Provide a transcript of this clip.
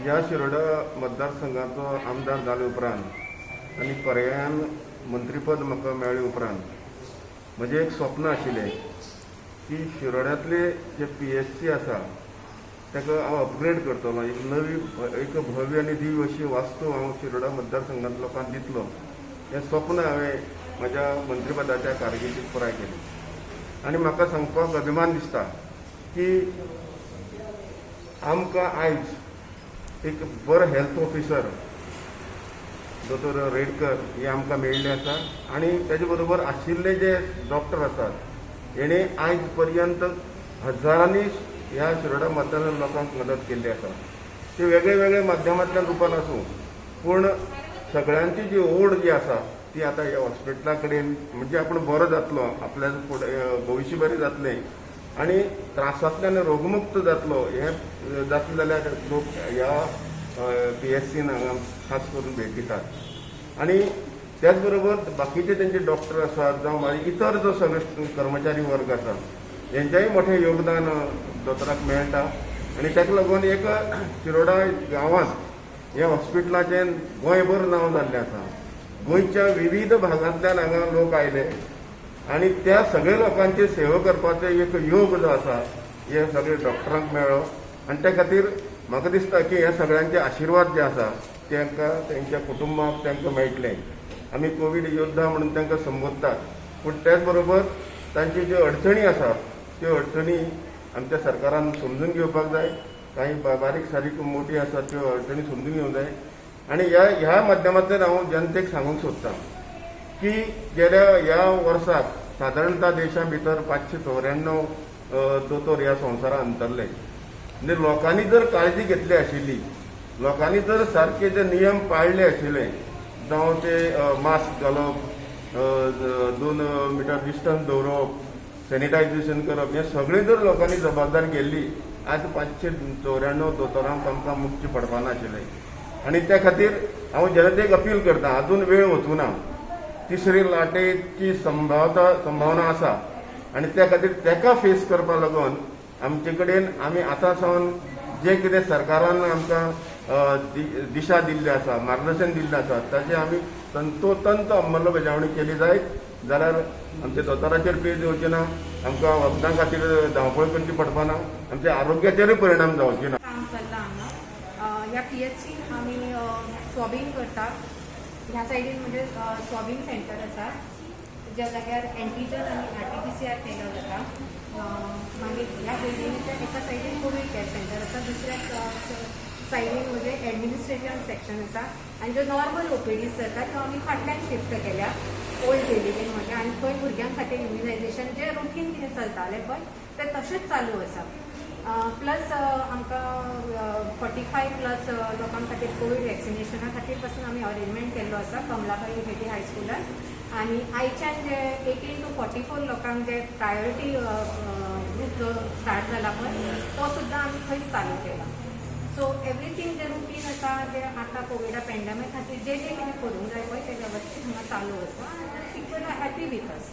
ह्या शिरोडा मतदारसंघाचो आमदार जाले उपरांत आनी पर्यायान मंत्रीपद म्हाका मेळ्ळे उपरांत म्हजें एक स्वप्न आशिल्लें की शिरोड्यांतले जे PSC आसा ताका हांव अपग्रेड करतलो, एक नवी एक भव्य आनी दिव्य अशी वास्तू हांव शिरोडा मतदारसंघांत लोकांक दितलो हें स्वप्न हांवें म्हज्या मंत्रीपदाच्या कारकिर्दीत पुराय केलें. आनी म्हाका सांगपाक अभिमान दिसता की आमकां आयज एक बरो हेल्थ ऑफिसर दोतोर रेडकर हे आमकां मेळिल्ले आसा आनी तेजे बरोबर आशिल्ले जे डॉक्टर आसात हेणे आयज पर्यंत हजारांनी ह्या शिरोडा मतदार लोकांक मदत केल्ली आसा. ते वेगळे वेगळे माध्यमांतल्यान रुपान आसूं पूण सगळ्यांची जी ओड जी आसा ती आतां ह्या हॉस्पिटला कडेन म्हणजे आपूण बरो जातलो, आपल्या फुडें भविश्य बरें जातलें आनी त्रासांतल्यान रोगमुक्त जातलो हें जातलें जाल्यार लोक ह्या PSCन हांगा खास करून भेट दितात. आनी त्याच बरोबर बाकीचे तेंचे डॉक्टर आसात जावं इतर जो सगळे कर्मचारी वर्ग आसा हेंचेंय मोठें योगदान दोतोराक मेळटा. आनी ताका लागून एक शिरोडा गांवांत ह्या हॉस्पिटलाचें गोंयभर नांव जाल्लें आसा. गोंयच्या विविध भागांतल्यान हांगा लोक आयले आनी त्या सगळ्या लोकांची सेवा करपाचो एक योग जो आसा हे सगळे डॉक्टरांक मेळ्ळो. आनी त्या खातीर म्हाका दिसता की हे सगळ्यांचे आशिर्वाद जे आसा तांकां तेंच्या कुटुंबाक तांकां मेळटले. आमी कोवीड योद्धा म्हणून तांकां संबोधतात पूण त्याच बरोबर तांच्यो ज्यो अडचणी आसात त्यो अडचणी आमच्या सरकारान समजून घेवपाक जाय. काही बारीक सारीक मोठी आसात त्यो अडचणी समजून घेवंक जाय. आनी ह्या माध्यमांतल्यान हांव जनतेक सांगूंक सोदतां की गेल्या ह्या वर्साक सादारणता देशा भितर 594 दोतोर ह्या संवसारांत अंतरले. आनी लोकांनी जर काळजी घेतली आशिल्ली, लोकांनी जर सारके जे नियम पाळले आशिल्ले जावं ते मास्क घालप, 2 मिटर डिस्टन्स दवरप, सॅनिटायझेशन करप हे सगळें जर लोकांनी जबाबदारी घेतली आज 594 दोतोरांक आमकां मुक्ती पडपा नाशिल्लें. आनी त्या खातीर हांव जनतेक अपील करतां अजून वेळ वचूं ना. तिसरी लाटेची संभावना आसा आनी त्या खातीर ताका फेस करपा लागून आमचे कडेन आमी आतां सावन जे कितें सरकारान आमकां दिशा दिल्ली आसा, मार्गदर्शन दिल्लें आसा ताचे आमी तंतोतंत अंमलबजावणी केली जायत जाल्यार आमच्या दोतोराचेर पेज येवची ना, आमकां वखदां खातीर धांवपळ करची पडपा ना, आमच्या आरोग्याचेरूय परिणाम जावचे ना. काम चल्ला हांगा ह्या PSC आमी स्वॉबिंग करता. ह्या सायडीन म्हणजे स्वॉबिंग सेंटर आसा ज्या जाग्यार एंटीजन आनी RT-PCR केलो जाता. मागीर ह्या बिल्डिंगेच्या एका सायडीन कोवीड केअर सेंटर आसा, दुसऱ्या सायडीन म्हणजे एडमिनिस्ट्रेशन सेक्शन आसा आनी जो नॉर्मल OPDs जाता तो आमी फाटल्यान शिफ्ट केल्या ओल्ड बिल्डिंगेन म्हणजे. आनी थंय भुरग्यां खातीर इम्युनायझेशन जे रुटीन कितें चलतालें पळय तें तशेंच चालू आसा. प्लस आमकां 45+ लोकां खातीर कोवीड वॅक्सिनेशना खातीर पासून आमी अरेंजमेंट केल्लो आसा कमलाबाई UKT हायस्कुलान. आनी आयच्यान जे 18 to 44 लोकांक जे प्रायोरिटी ग्रूप जो स्टार्ट जाला पळय तो सुद्दां आमी थंय चालू केला. सो एवरीथींग जे रुटीन आसा जे आतां कोविडा पेंडेमिक खातीर जे कितें करूंक जाय पळय ते वेवस्थीत हांगा चालू आसा. People are happy with us.